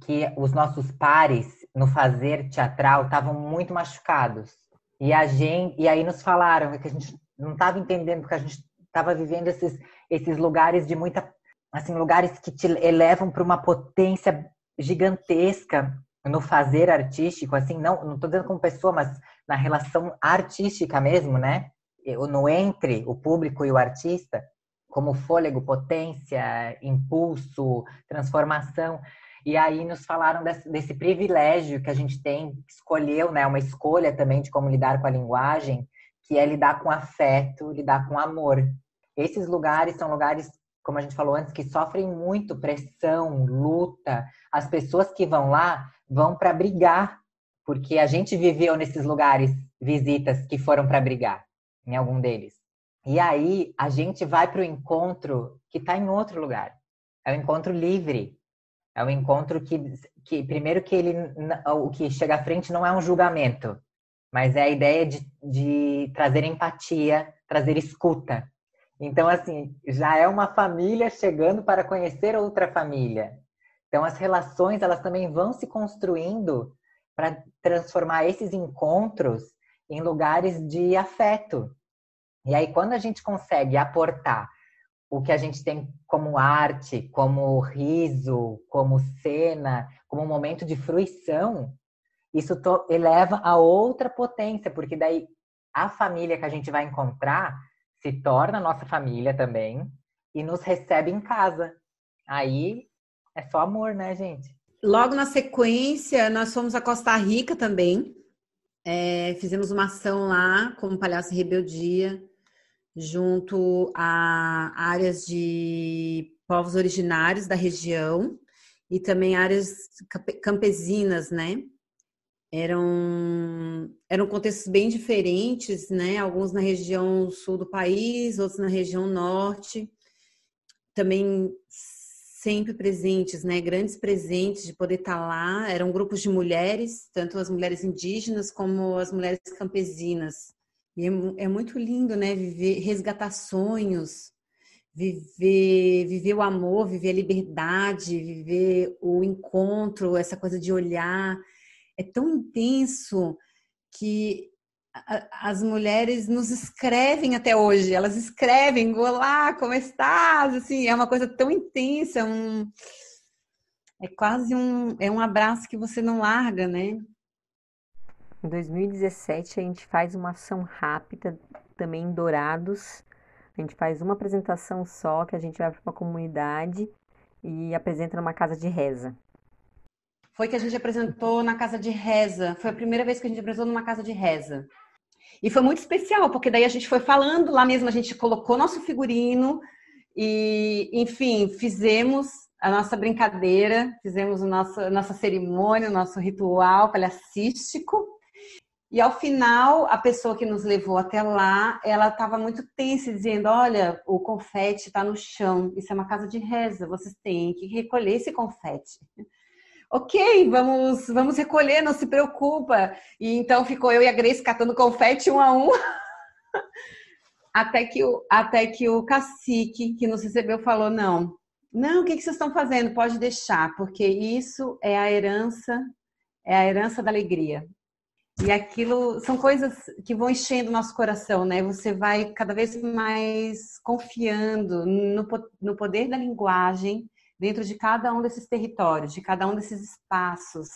que os nossos pares no fazer teatral estavam muito machucados. E aí nos falaram que a gente não estava entendendo, porque a gente estava vivendo esses lugares de muita, assim, lugares que te elevam para uma potência gigantesca no fazer artístico, assim, não estou dizendo como pessoa, mas na relação artística mesmo, né? No entre o público e o artista, como fôlego, potência, impulso, transformação. E aí nos falaram desse privilégio que a gente tem, escolheu, né? Uma escolha também de como lidar com a linguagem, que é lidar com afeto, lidar com amor. Esses lugares são lugares, como a gente falou antes, que sofrem muito pressão, luta. As pessoas que vão lá vão para brigar, porque a gente viveu nesses lugares, visitas que foram para brigar, em algum deles. E aí a gente vai para o encontro que está em outro lugar. É um encontro livre. É um encontro que primeiro que o que chega à frente não é um julgamento, mas é a ideia de trazer empatia, trazer escuta. Então, assim, já é uma família chegando para conhecer outra família. Então, as relações, elas também vão se construindo para transformar esses encontros em lugares de afeto. E aí, quando a gente consegue aportar o que a gente tem como arte, como riso, como cena, como um momento de fruição, isso eleva a outra potência, porque daí a família que a gente vai encontrar se torna nossa família também e nos recebe em casa. Aí é só amor, né, gente? Logo na sequência, nós fomos a Costa Rica também. Fizemos uma ação lá como Palhaço e Rebeldia, junto a áreas de povos originários da região e também áreas campesinas, né? Eram contextos bem diferentes, né? Alguns na região sul do país, outros na região norte. Também sempre presentes, né? Grandes presentes de poder estar lá. Eram grupos de mulheres, tanto as mulheres indígenas como as mulheres campesinas. E é muito lindo, né? Resgatar sonhos, viver o amor, viver a liberdade, viver o encontro, essa coisa de olhar. É tão intenso que as mulheres nos escrevem até hoje. Elas escrevem, olá, como estás? Assim, é uma coisa tão intensa, é quase um abraço que você não larga, né? Em 2017, a gente faz uma ação rápida também em Dourados. A gente faz uma apresentação só, que a gente vai para uma comunidade e apresenta numa casa de reza. Foi que a gente apresentou na casa de reza. Foi a primeira vez que a gente apresentou numa casa de reza. E foi muito especial, porque daí a gente foi falando, lá mesmo a gente colocou nosso figurino e, enfim, fizemos a nossa brincadeira, fizemos a nossa cerimônia, o nosso ritual palhacístico. E ao final, a pessoa que nos levou até lá, ela estava muito tensa, dizendo: olha, o confete está no chão, isso é uma casa de reza, vocês têm que recolher esse confete. Ok, vamos recolher, não se preocupa. E então ficou eu e a Grace catando confete um a um, até que o cacique que nos recebeu falou: não, o que vocês estão fazendo? Pode deixar, porque isso é a herança da alegria. E aquilo são coisas que vão enchendo o nosso coração, né? Você vai cada vez mais confiando no poder da linguagem dentro de cada um desses territórios, de cada um desses espaços.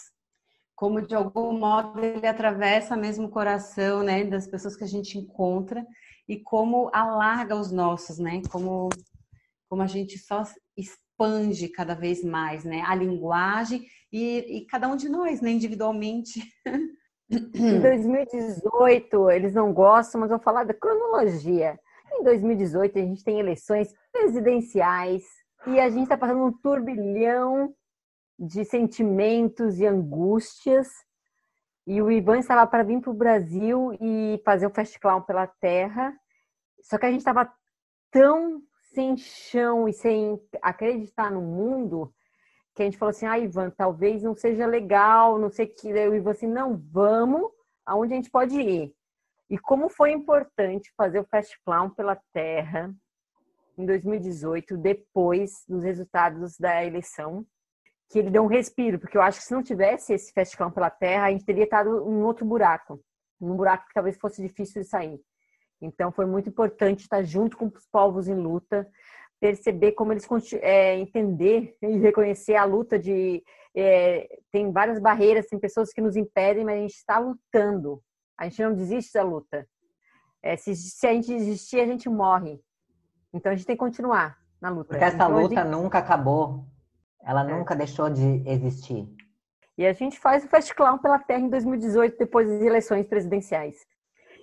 Como, de algum modo, ele atravessa mesmo o coração, né, das pessoas que a gente encontra e como alarga os nossos, né? Como a gente só expande cada vez mais, né? A linguagem e cada um de nós, né, individualmente. Em 2018, eles não gostam, mas vou falar da cronologia. Em 2018, a gente tem eleições presidenciais e a gente está passando um turbilhão de sentimentos e angústias. E o Ivan estava para vir para o Brasil e fazer o Fast Clown pela Terra. Só que a gente estava tão sem chão e sem acreditar no mundo que a gente falou assim: Ivan, talvez não seja legal, não sei o que. Daí o Ivan assim: não, vamos aonde a gente pode ir. E como foi importante fazer o Fast Clown pela Terra em 2018, depois dos resultados da eleição, que ele deu um respiro, porque eu acho que se não tivesse esse Fast Clown pela Terra, a gente teria estado em outro buraco, num buraco que talvez fosse difícil de sair. Então foi muito importante estar junto com os povos em luta, perceber como eles entender e reconhecer a luta tem várias barreiras, tem pessoas que nos impedem, mas a gente está lutando. A gente não desiste da luta. Se a gente desistir, a gente morre. Então a gente tem que continuar na luta. Porque essa então, luta nunca acabou. Ela nunca deixou de existir. E a gente faz o Fast Clown pela Terra em 2018, depois das eleições presidenciais.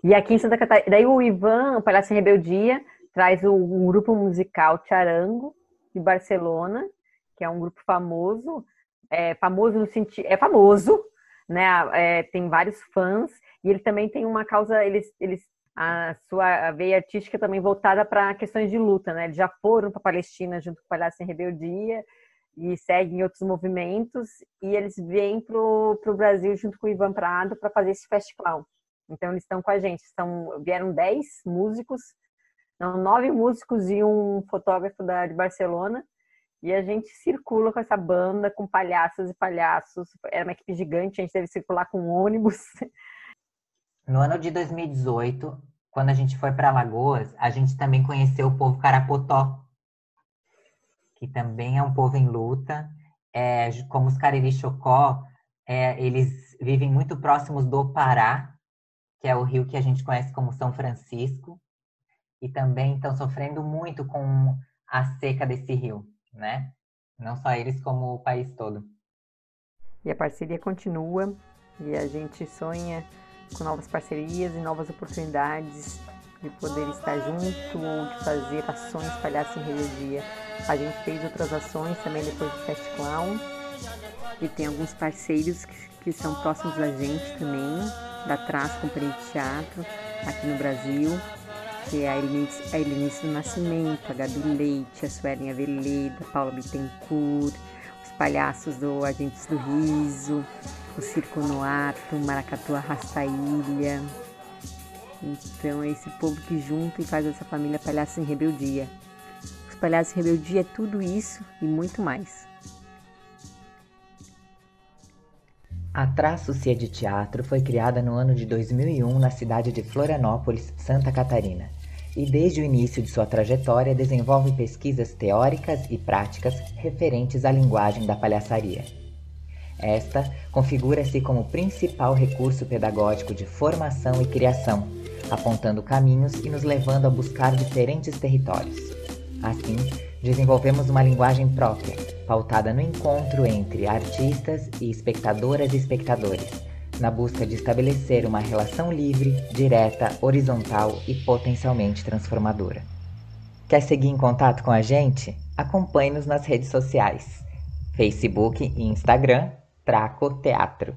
E aqui em Santa Catarina, daí o Ivan, o Palhaço em Rebeldia, traz um grupo musical Charango, de Barcelona, que é um grupo famoso. Famoso no sentido... É famoso, né? Tem vários fãs. E ele também tem uma causa... a sua veia artística também voltada para questões de luta, né? Eles já foram para a Palestina junto com o Palhaço em Rebeldia e seguem outros movimentos. E eles vêm para o Brasil junto com o Ivan Prado para fazer esse Fast Clown. Então, eles estão com a gente. Vieram 10 músicos São 9 músicos e um fotógrafo de Barcelona. E a gente circula com essa banda, com palhaças e palhaços. Era uma equipe gigante, a gente teve que circular com ônibus. No ano de 2018, quando a gente foi para Alagoas, a gente também conheceu o povo Carapotó, que também é um povo em luta. Como os Cariri Chocó, eles vivem muito próximos do Pará, que é o rio que a gente conhece como São Francisco, e também estão sofrendo muito com a seca desse rio, né? Não só eles, como o país todo. E a parceria continua, e a gente sonha com novas parcerias e novas oportunidades de poder estar junto ou de fazer ações Palhaço em Rebeldia. A gente fez outras ações também depois do Fest Clown, e tem alguns parceiros que são próximos da gente também, da Traço Companhia de Teatro, aqui no Brasil, que é a Helenice do Nascimento, a Gabi Leite, a Suelen Aveleda, a Paula Bittencourt, os palhaços do Agentes do Riso, o Circo Noato, o Maracatu Arrasta Ilha. Então é esse povo que junta e faz essa família Palhaços em Rebeldia. Os Palhaços em Rebeldia é tudo isso e muito mais. A Traço Cia de Teatro foi criada no ano de 2001 na cidade de Florianópolis, Santa Catarina, e desde o início de sua trajetória desenvolve pesquisas teóricas e práticas referentes à linguagem da palhaçaria. Esta configura-se como principal recurso pedagógico de formação e criação, apontando caminhos e nos levando a buscar diferentes territórios. Assim, desenvolvemos uma linguagem própria, pautada no encontro entre artistas e espectadoras e espectadores, na busca de estabelecer uma relação livre, direta, horizontal e potencialmente transformadora. Quer seguir em contato com a gente? Acompanhe-nos nas redes sociais, Facebook e Instagram, Traco Teatro.